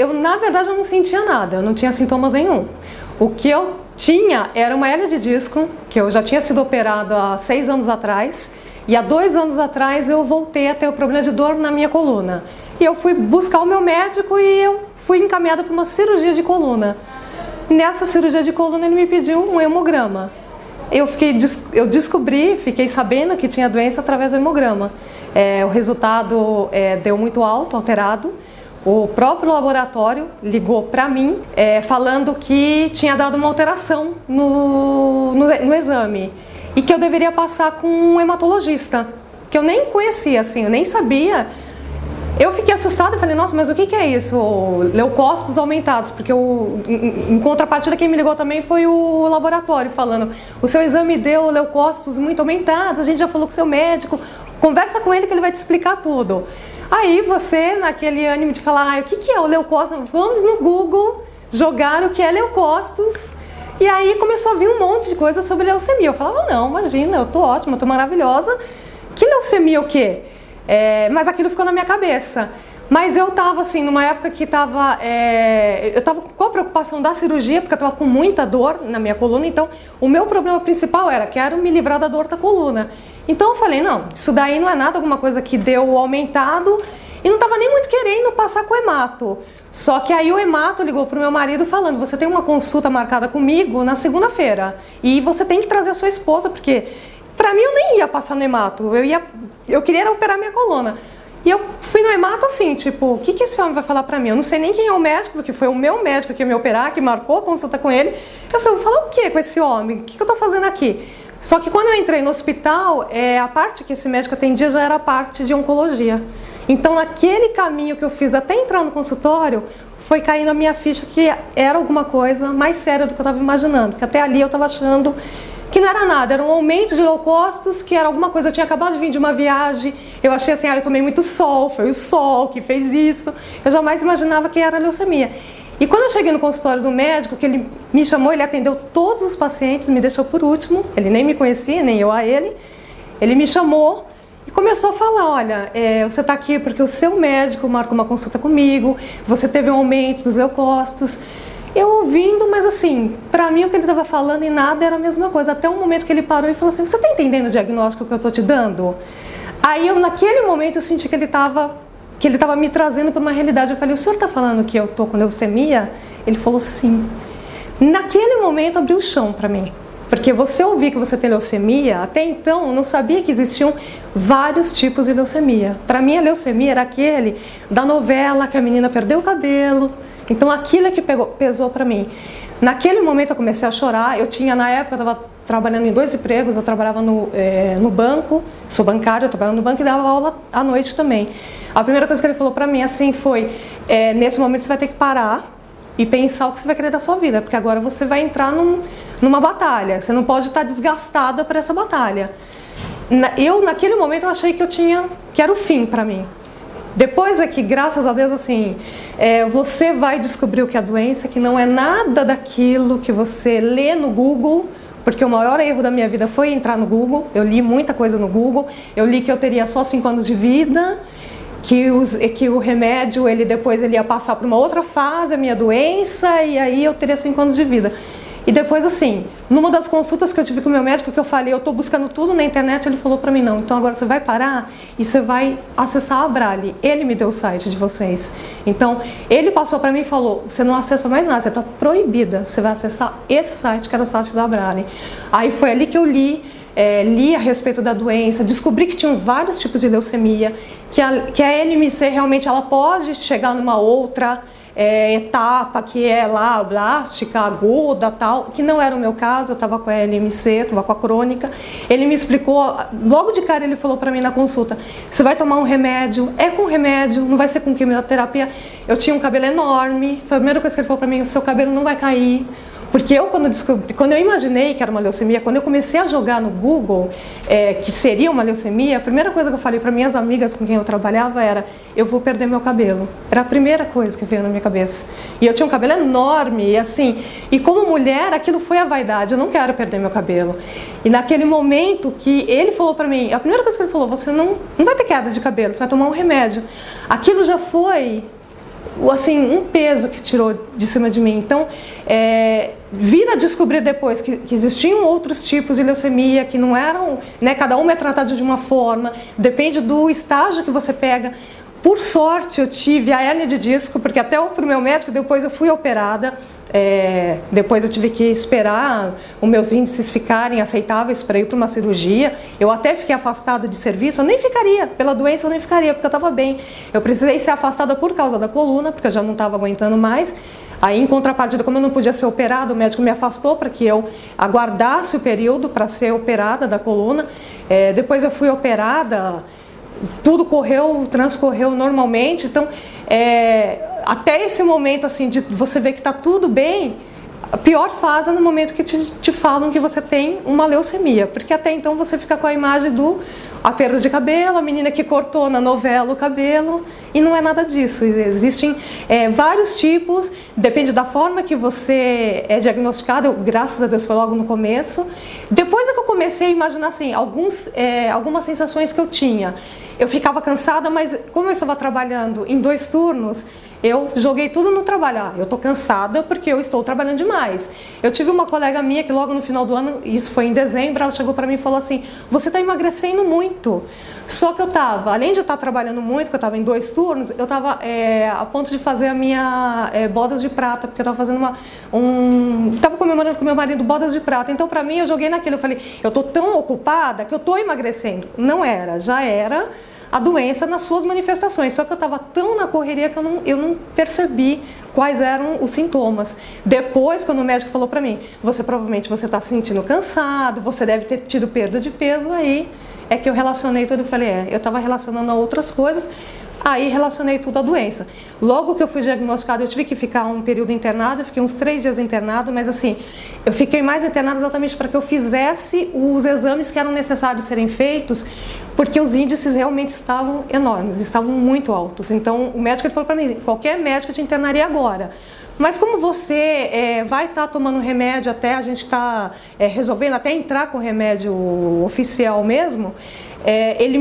na verdade, eu não sentia nada, eu não tinha sintomas nenhum. O que eu tinha era uma hérnia de disco, que eu já tinha sido operado há 6 anos atrás, e há 2 anos atrás eu voltei a ter o problema de dor na minha coluna. E eu fui buscar o meu médico e eu fui encaminhada para uma cirurgia de coluna. Nessa cirurgia de coluna ele me pediu um hemograma. Eu descobri, fiquei sabendo que tinha doença através do hemograma. O resultado deu muito alto, alterado. O próprio laboratório ligou para mim falando que tinha dado uma alteração no exame e que eu deveria passar com um hematologista, que eu nem conhecia, assim, eu nem sabia. Eu fiquei assustada e falei, nossa, mas o que é isso? Leucócitos aumentados, porque em contrapartida quem me ligou também foi o laboratório falando, o seu exame deu leucócitos muito aumentados, a gente já falou com o seu médico, conversa com ele que ele vai te explicar tudo. Aí você, naquele ânimo de falar, o que é o leucócito? Vamos no Google jogar o que é leucócitos. E aí começou a vir um monte de coisa sobre leucemia. Eu falava, não, imagina, eu tô ótima, eu tô maravilhosa. Que leucemia o quê? Mas aquilo ficou na minha cabeça. Mas eu tava assim, numa época que eu tava com a preocupação da cirurgia, porque eu tava com muita dor na minha coluna. Então, o meu problema principal era, quero me livrar da dor da coluna. Então eu falei, não, isso daí não é nada, alguma coisa que deu aumentado. E não tava nem muito querendo passar com o hemato. Só que aí o hemato ligou pro meu marido falando, você tem uma consulta marcada comigo na segunda-feira. E você tem que trazer a sua esposa, porque pra mim eu nem ia passar no hemato. Eu queria operar minha coluna. E eu fui no hemato assim, tipo, o que esse homem vai falar pra mim? Eu não sei nem quem é o médico, porque foi o meu médico que ia me operar, que marcou a consulta com ele. Eu falei, vou falar o que com esse homem? O que eu tô fazendo aqui? Só que quando eu entrei no hospital, a parte que esse médico atendia já era a parte de oncologia. Então, naquele caminho que eu fiz até entrar no consultório, foi caindo a minha ficha que era alguma coisa mais séria do que eu estava imaginando. Porque até ali eu estava achando que não era nada, era um aumento de leucócitos, que era alguma coisa, eu tinha acabado de vir de uma viagem, eu achei assim, eu tomei muito sol, foi o sol que fez isso, eu jamais imaginava que era leucemia. E quando eu cheguei no consultório do médico, que ele me chamou, ele atendeu todos os pacientes, me deixou por último, ele nem me conhecia, nem eu a ele, ele me chamou e começou a falar, olha, você está aqui porque o seu médico marcou uma consulta comigo, você teve um aumento dos leucócitos. Eu ouvindo, mas assim, pra mim o que ele estava falando e nada era a mesma coisa. Até um momento que ele parou e falou assim, você está entendendo o diagnóstico que eu estou te dando? Aí naquele momento eu senti que ele estava me trazendo para uma realidade. Eu falei, o senhor está falando que eu estou com leucemia? Ele falou sim. Naquele momento abriu o chão para mim. Porque você ouvir que você tem leucemia, até então eu não sabia que existiam vários tipos de leucemia. Para mim a leucemia era aquele da novela que a menina perdeu o cabelo. Então aquilo é que pesou para mim. Naquele momento eu comecei a chorar. Eu tinha, na época, eu estava trabalhando em 2 empregos. Eu trabalhava no banco, sou bancária, eu trabalhava no banco e dava aula à noite também. A primeira coisa que ele falou para mim assim foi, nesse momento você vai ter que parar e pensar o que você vai querer da sua vida, porque agora você vai entrar numa batalha. Você não pode estar desgastada por essa batalha. Naquele momento eu achei que era o fim para mim. Depois é que, graças a Deus, assim, você vai descobrir o que é a doença, que não é nada daquilo que você lê no Google, porque o maior erro da minha vida foi entrar no Google. Eu li muita coisa no Google, eu li que eu teria só 5 anos de vida, que o remédio, depois ele ia passar para uma outra fase, a minha doença, e aí eu teria 5 anos de vida. E depois, assim, numa das consultas que eu tive com o meu médico, que eu falei, eu tô buscando tudo na internet, ele falou pra mim, não, então agora você vai parar e você vai acessar a Abrale. Ele me deu o site de vocês. Então, ele passou pra mim e falou, você não acessa mais nada, você tá proibida, você vai acessar esse site, que era o site da Abrale. Aí foi ali que eu li a respeito da doença, descobri que tinham vários tipos de leucemia, que a LMC realmente ela pode chegar numa outra etapa, que é lá a blástica, aguda, tal, que não era o meu caso. Eu estava com a LMC, estava com a crônica. Ele me explicou, logo de cara ele falou para mim na consulta, você vai tomar um remédio, com remédio, não vai ser com quimioterapia. Eu tinha um cabelo enorme, foi a primeira coisa que ele falou para mim, o seu cabelo não vai cair. Porque quando eu imaginei que era uma leucemia, quando eu comecei a jogar no Google que seria uma leucemia, a primeira coisa que eu falei para minhas amigas com quem eu trabalhava era, eu vou perder meu cabelo. Era a primeira coisa que veio na minha cabeça. E eu tinha um cabelo enorme, e como mulher, aquilo foi a vaidade, eu não quero perder meu cabelo. E naquele momento que ele falou para mim, a primeira coisa que ele falou, você não vai ter queda de cabelo, você vai tomar um remédio. Aquilo já foi assim, um peso que tirou de cima de mim. Então, vir a descobrir depois que existiam outros tipos de leucemia, que não eram, né, cada uma é tratada de uma forma, depende do estágio que você pega. Por sorte, eu tive a hérnia de disco, porque até para o meu médico, depois eu fui operada. Depois eu tive que esperar os meus índices ficarem aceitáveis para ir para uma cirurgia. Eu até fiquei afastada de serviço, eu nem ficaria, pela doença eu nem ficaria, porque eu estava bem. Eu precisei ser afastada por causa da coluna, porque eu já não estava aguentando mais. Aí, em contrapartida, como eu não podia ser operada, o médico me afastou para que eu aguardasse o período para ser operada da coluna. Depois eu fui operada, tudo transcorreu normalmente. Então, até esse momento assim de você ver que está tudo bem, a pior fase é no momento que te falam que você tem uma leucemia, porque até então você fica com a imagem a perda de cabelo, a menina que cortou na novela o cabelo, e não é nada disso. Existem vários tipos, depende da forma que você é diagnosticado. Graças a Deus foi logo no começo. Depois é que eu comecei a imaginar assim, algumas sensações que eu tinha. Eu ficava cansada, mas como eu estava trabalhando em 2 turnos, eu joguei tudo no trabalho. Eu estou cansada porque eu estou trabalhando demais. Eu tive uma colega minha que logo no final do ano, isso foi em dezembro, ela chegou para mim e falou assim: você está emagrecendo muito. Só que eu estava, além de estar trabalhando muito, que eu estava em 2 turnos, eu estava a ponto de fazer a minha bodas de prata, porque eu estava fazendo estava comemorando com meu marido bodas de prata. Então, para mim, eu joguei naquilo. Eu falei, eu estou tão ocupada que eu estou emagrecendo. Não era, já era a doença nas suas manifestações, só que eu estava tão na correria que eu não percebi quais eram os sintomas. Depois, quando o médico falou para mim, provavelmente você está se sentindo cansado, você deve ter tido perda de peso, aí é que eu relacionei tudo. Eu falei, eu estava relacionando a outras coisas, aí relacionei tudo à doença. Logo que eu fui diagnosticada, eu tive que ficar um período internado, eu fiquei uns 3 dias internado, mas assim, eu fiquei mais internada exatamente para que eu fizesse os exames que eram necessários serem feitos, porque os índices realmente estavam enormes, estavam muito altos. Então, o médico falou para mim, qualquer médico te internaria agora. Mas como você vai estar tomando remédio até a gente estar resolvendo, até entrar com o remédio oficial mesmo, ele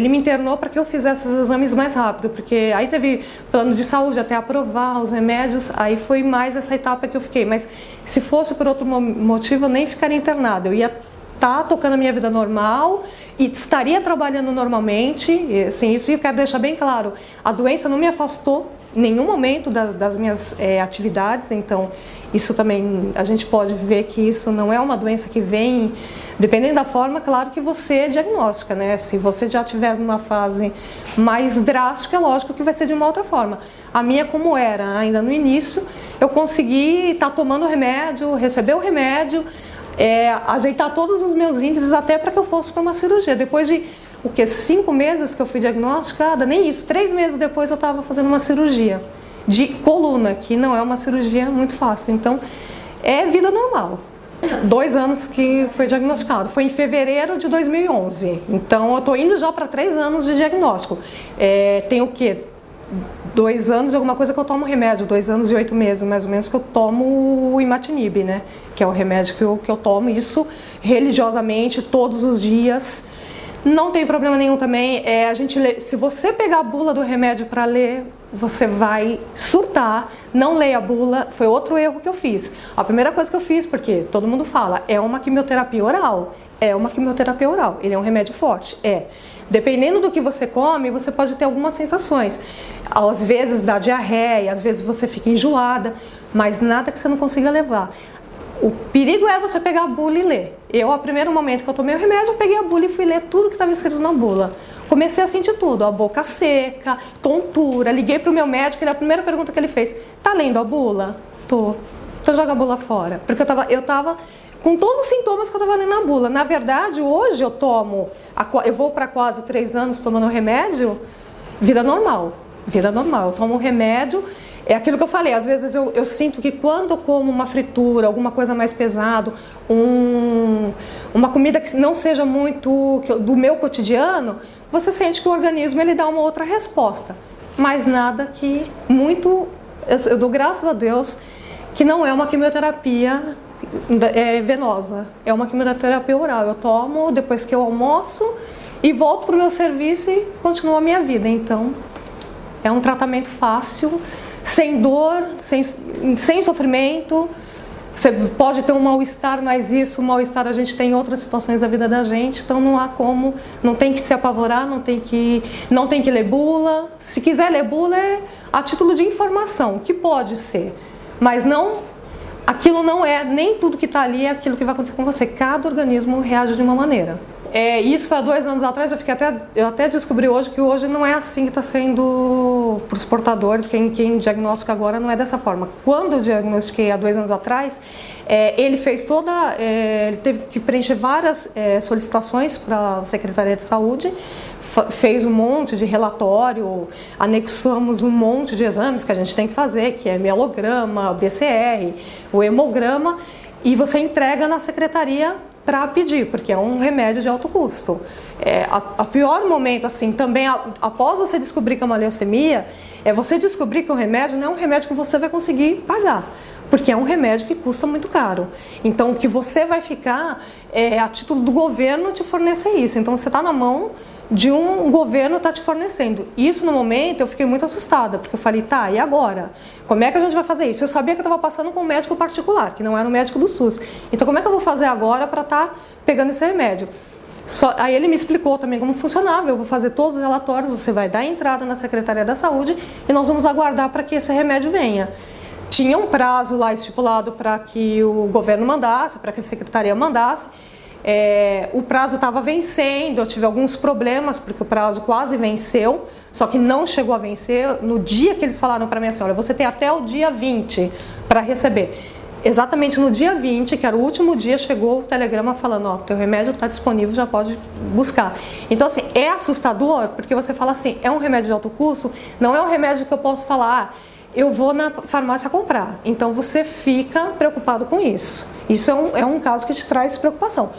me internou para que eu fizesse os exames mais rápido, porque aí teve plano de saúde até aprovar os remédios, aí foi mais essa etapa que eu fiquei. Mas se fosse por outro motivo, eu nem ficaria internada, eu ia estar tocando a minha vida normal e estaria trabalhando normalmente. Assim, isso eu quero deixar bem claro, a doença não me afastou em nenhum momento das minhas atividades. Então isso também, a gente pode ver que isso não é uma doença que vem, dependendo da forma, claro que você diagnostica, né? Se você já tiver numa fase mais drástica, é lógico que vai ser de uma outra forma. A minha, como era ainda no início, eu consegui estar tomando o remédio, receber o remédio, ajeitar todos os meus índices até para que eu fosse para uma cirurgia. Depois de 5 meses que eu fui diagnosticada, nem isso, 3 meses depois eu estava fazendo uma cirurgia de coluna, que não é uma cirurgia muito fácil. Então, é vida normal. 2 anos que foi diagnosticado, foi em fevereiro de 2011. Então, eu estou indo já para 3 anos de diagnóstico. Tem o quê? 2 anos e alguma coisa que eu tomo remédio, 2 anos e 8 meses mais ou menos que eu tomo o imatinib, né? Que é o remédio que eu tomo, isso religiosamente, todos os dias. Não tem problema nenhum também, se você pegar a bula do remédio para ler, você vai surtar. Não leia a bula, foi outro erro que eu fiz. A primeira coisa que eu fiz, porque todo mundo fala, é uma quimioterapia oral. É uma quimioterapia oral, ele é um remédio forte, Dependendo do que você come, você pode ter algumas sensações. Às vezes dá diarreia, às vezes você fica enjoada, mas nada que você não consiga levar. O perigo é você pegar a bula e ler. A primeiro momento que eu tomei o remédio, eu peguei a bula e fui ler tudo que estava escrito na bula. Comecei a sentir tudo, a boca seca, tontura. Liguei para o meu médico e a primeira pergunta que ele fez, tá lendo a bula? Tô. Então joga a bula fora. Porque eu tava com todos os sintomas que eu estava lendo na bula. Na verdade, hoje eu vou para quase 3 anos tomando remédio, vida normal. Vida normal. Eu tomo um remédio. É aquilo que eu falei, às vezes eu sinto que quando eu como uma fritura, alguma coisa mais pesado, uma comida que não seja muito do meu cotidiano, você sente que o organismo ele dá uma outra resposta. Mas nada que eu dou graças a Deus que não é uma quimioterapia venosa, é uma quimioterapia oral. Eu tomo depois que eu almoço e volto para o meu serviço e continuo a minha vida. Então, é um tratamento fácil. sem dor, sem sofrimento. Você pode ter um mal-estar, mas isso, o mal-estar a gente tem em outras situações da vida da gente, então não há como, não tem que se apavorar, não tem que ler bula. Se quiser ler bula é a título de informação, que pode ser, mas não, aquilo não é, nem tudo que está ali é aquilo que vai acontecer com você, cada organismo reage de uma maneira. Isso foi há 2 anos atrás, eu até descobri hoje que hoje não é assim que está sendo para os portadores, quem diagnostica agora não é dessa forma. Quando eu diagnostiquei há 2 anos atrás, ele fez ele teve que preencher várias solicitações para a Secretaria de Saúde, fez um monte de relatório, anexamos um monte de exames que a gente tem que fazer, que é mielograma, BCR, o hemograma, e você entrega na secretaria para pedir, porque é um remédio de alto custo. A pior momento, assim, também após você descobrir que é uma leucemia, é você descobrir que o remédio não é um remédio que você vai conseguir pagar, porque é um remédio que custa muito caro. Então, o que você vai ficar é a título do governo te fornecer isso. Então, você está na mão de um governo está te fornecendo. Isso, no momento, eu fiquei muito assustada, porque eu falei, tá, e agora? Como é que a gente vai fazer isso? Eu sabia que eu estava passando com um médico particular, que não era um médico do SUS. Então, como é que eu vou fazer agora para estar pegando esse remédio? Aí ele me explicou também como funcionava. Eu vou fazer todos os relatórios, você vai dar entrada na Secretaria da Saúde e nós vamos aguardar para que esse remédio venha. Tinha um prazo lá estipulado para que o governo mandasse, para que a Secretaria mandasse. O prazo estava vencendo, eu tive alguns problemas porque o prazo quase venceu, só que não chegou a vencer. No dia que eles falaram para mim assim, olha, você tem até o dia 20 para receber. Exatamente no dia 20, que era o último dia, chegou o telegrama falando, ó, teu remédio está disponível, já pode buscar. Então, assim, é assustador, porque você fala assim, é um remédio de alto custo, não é um remédio que eu posso falar, eu vou na farmácia comprar. Então, você fica preocupado com isso. Isso é um caso que te traz preocupação.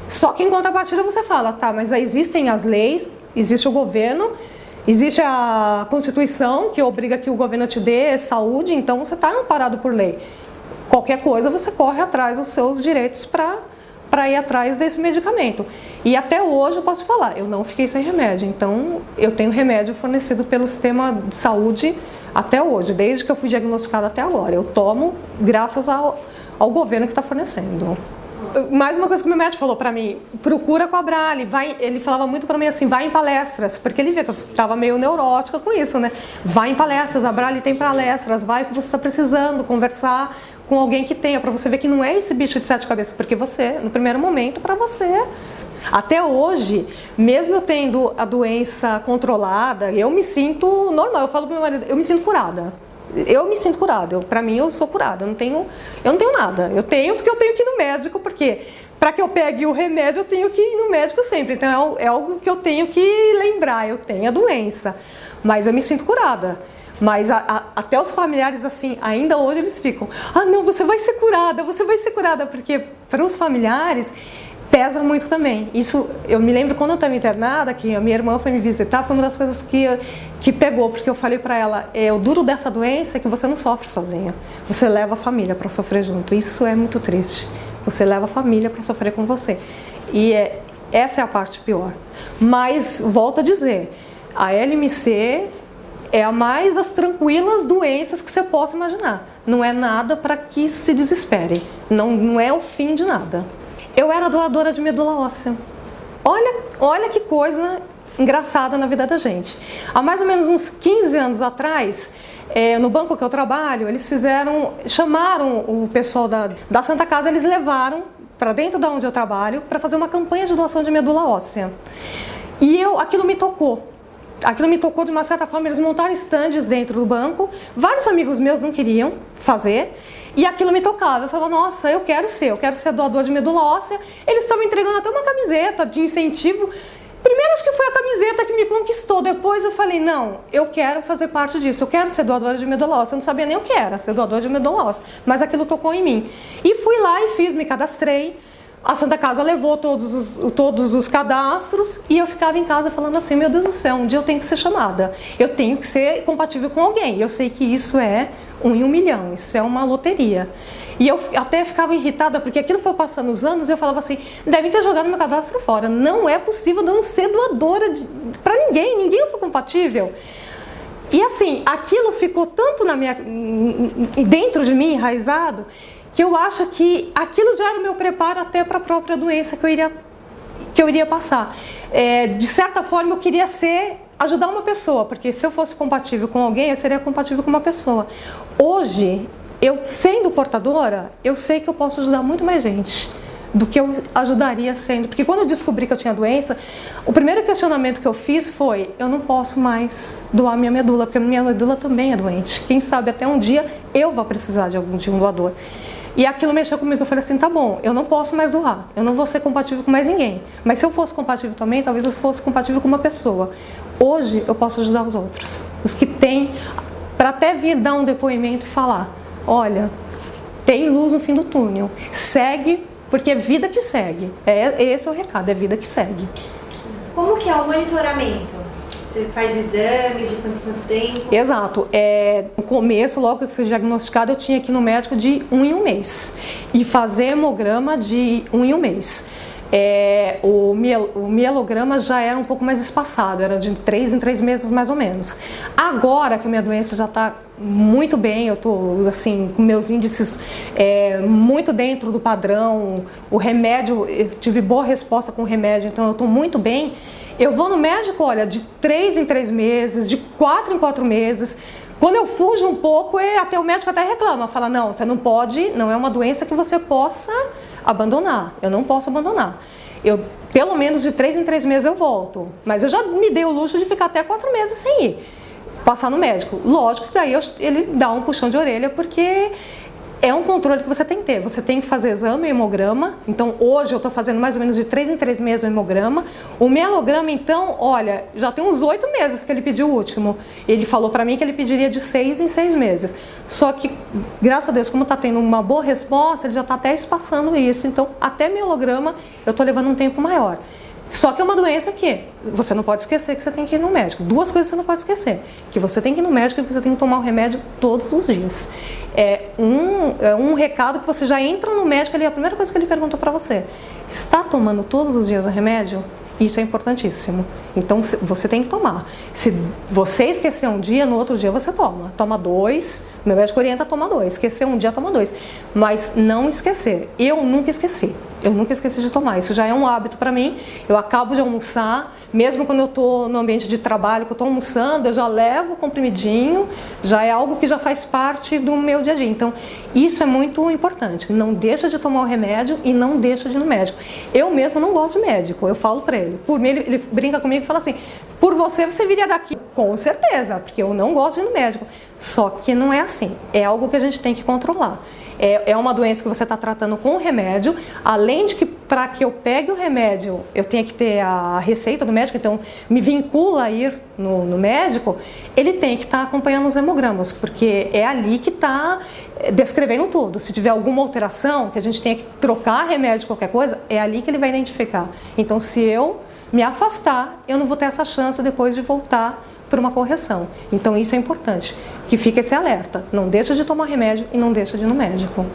Só que em contrapartida você fala, tá, mas existem as leis, existe o governo, existe a Constituição que obriga que o governo te dê saúde, então você está amparado por lei. Qualquer coisa você corre atrás dos seus direitos para ir atrás desse medicamento. E até hoje eu posso falar, eu não fiquei sem remédio, então eu tenho remédio fornecido pelo sistema de saúde até hoje, desde que eu fui diagnosticada até agora. Eu tomo graças ao governo que está fornecendo. Mais uma coisa que meu médico falou pra mim, procura com a Abrale, ele falava muito pra mim assim, vai em palestras, porque ele via que eu tava meio neurótica com isso, né? Vai em palestras, a Abrale tem palestras, vai que você está precisando conversar com alguém que tenha, pra você ver que não é esse bicho de 7 cabeças, porque você, no primeiro momento, pra você... Até hoje, mesmo eu tendo a doença controlada, eu me sinto normal, eu falo pro meu marido, eu me sinto curada. Eu me sinto curada, pra mim eu sou curada, eu não tenho nada. Eu tenho porque eu tenho que ir no médico, porque para que eu pegue o remédio eu tenho que ir no médico sempre. Então é algo que eu tenho que lembrar, eu tenho a doença, mas eu me sinto curada. Mas até os familiares, assim, ainda hoje eles ficam, ah não, você vai ser curada, porque para os familiares pesa muito também. Isso, eu me lembro quando eu estava internada, que a minha irmã foi me visitar, foi uma das coisas que pegou, porque eu falei para ela, o duro dessa doença é que você não sofre sozinha, você leva a família para sofrer junto, isso é muito triste, você leva a família para sofrer com você, e essa é a parte pior. Mas, volto a dizer, a LMC é a mais das tranquilas doenças que você possa imaginar, não é nada para que se desespere, não é o fim de nada. Eu era doadora de medula óssea. Olha que coisa engraçada na vida da gente. Há mais ou menos uns 15 anos atrás, no banco que eu trabalho, eles chamaram o pessoal da Santa Casa, eles levaram para dentro de onde eu trabalho para fazer uma campanha de doação de medula óssea. E aquilo me tocou. Aquilo me tocou de uma certa forma, eles montaram estandes dentro do banco, vários amigos meus não queriam fazer, e aquilo me tocava. Eu falava, nossa, eu quero ser doador de medula óssea. Eles estavam entregando até uma camiseta de incentivo. Primeiro acho que foi a camiseta que me conquistou, depois eu falei, não, eu quero fazer parte disso, eu quero ser doadora de medula óssea. Eu não sabia nem o que era ser doador de medula óssea, mas aquilo tocou em mim. E fui lá e me cadastrei. A Santa Casa levou todos os cadastros e eu ficava em casa falando assim, meu Deus do céu, um dia eu tenho que ser chamada, eu tenho que ser compatível com alguém. Eu sei que isso é 1 em 1 milhão, isso é uma loteria. E eu até ficava irritada porque aquilo foi passando os anos e eu falava assim, devem ter jogado meu cadastro fora, não é possível não ser doadora para ninguém eu sou compatível. E assim, aquilo ficou tanto dentro de mim, enraizado, que eu acho que aquilo já era o meu preparo até para a própria doença que eu iria passar. De certa forma, eu queria ajudar uma pessoa, porque se eu fosse compatível com alguém, eu seria compatível com uma pessoa. Hoje, eu sendo portadora, eu sei que eu posso ajudar muito mais gente do que eu ajudaria sendo. Porque quando eu descobri que eu tinha doença, o primeiro questionamento que eu fiz foi: eu não posso mais doar minha medula, porque minha medula também é doente. Quem sabe até um dia eu vou precisar de um doador. E aquilo mexeu comigo, eu falei assim, tá bom, eu não posso mais doar, eu não vou ser compatível com mais ninguém. Mas se eu fosse compatível também, talvez eu fosse compatível com uma pessoa. Hoje eu posso ajudar os outros, os que têm, para até vir dar um depoimento e falar, olha, tem luz no fim do túnel, segue, porque é vida que segue. Esse é o recado, é vida que segue. Como que é o monitoramento? Você faz exames de quanto tempo? Exato. No começo, logo que eu fui diagnosticada, eu tinha que ir no médico de 1 em 1 mês. E fazer hemograma de 1 em 1 mês. O mielograma já era um pouco mais espaçado, era de 3 em 3 meses mais ou menos. Agora que a minha doença já está muito bem, eu estou assim, com meus índices muito dentro do padrão, o remédio, eu tive boa resposta com o remédio, então eu estou muito bem. Eu vou no médico, olha, de 3 em 3 meses, de 4 em 4 meses. Quando eu fujo um pouco, até o médico até reclama, fala, não, você não pode, não é uma doença que você possa abandonar, eu não posso abandonar. Pelo menos de 3 em 3 meses eu volto, mas eu já me dei o luxo de ficar até 4 meses sem ir, passar no médico. Lógico que daí ele dá um puxão de orelha, porque é um controle que você tem que ter. Você tem que fazer exame, hemograma. Então, hoje eu estou fazendo mais ou menos de 3 em 3 meses o hemograma. O mielograma, então, olha, já tem uns 8 meses que ele pediu o último. Ele falou para mim que ele pediria de 6 em 6 meses. Só que, graças a Deus, como está tendo uma boa resposta, ele já está até espaçando isso. Então, até mielograma, eu estou levando um tempo maior. Só que é uma doença que você não pode esquecer que você tem que ir no médico. 2 coisas você não pode esquecer. Que você tem que ir no médico e que você tem que tomar o remédio todos os dias. É um recado que você já entra no médico ali, a primeira coisa que ele pergunta para você: está tomando todos os dias o remédio? Isso é importantíssimo. Então você tem que tomar. Se você esquecer um dia, no outro dia você toma. Toma 2. Meu médico orienta a tomar 2. Esquecer um dia, toma 2. Mas não esquecer. Eu nunca esqueci. Eu nunca esqueci de tomar. Isso já é um hábito para mim. Eu acabo de almoçar, mesmo quando eu estou no ambiente de trabalho, que eu estou almoçando, eu já levo o comprimidinho. Já é algo que já faz parte do meu dia a dia. Então, isso é muito importante. Não deixa de tomar o remédio e não deixa de ir no médico. Eu mesmo não gosto de médico. Eu falo para ele. Por mim, ele brinca comigo e fala assim: por você viria daqui? Com certeza, porque eu não gosto de ir no médico. Só que não é assim. É algo que a gente tem que controlar. É uma doença que você está tratando com o remédio, além de que para que eu pegue o remédio, eu tenho que ter a receita do médico, então me vincula a ir no médico, ele tem que estar acompanhando os hemogramas, porque é ali que está descrevendo tudo. Se tiver alguma alteração, que a gente tenha que trocar remédio, qualquer coisa, é ali que ele vai identificar. Então, se eu me afastar, eu não vou ter essa chance depois de voltar para uma correção. Então isso é importante, que fique esse alerta. Não deixa de tomar remédio e não deixa de ir no médico.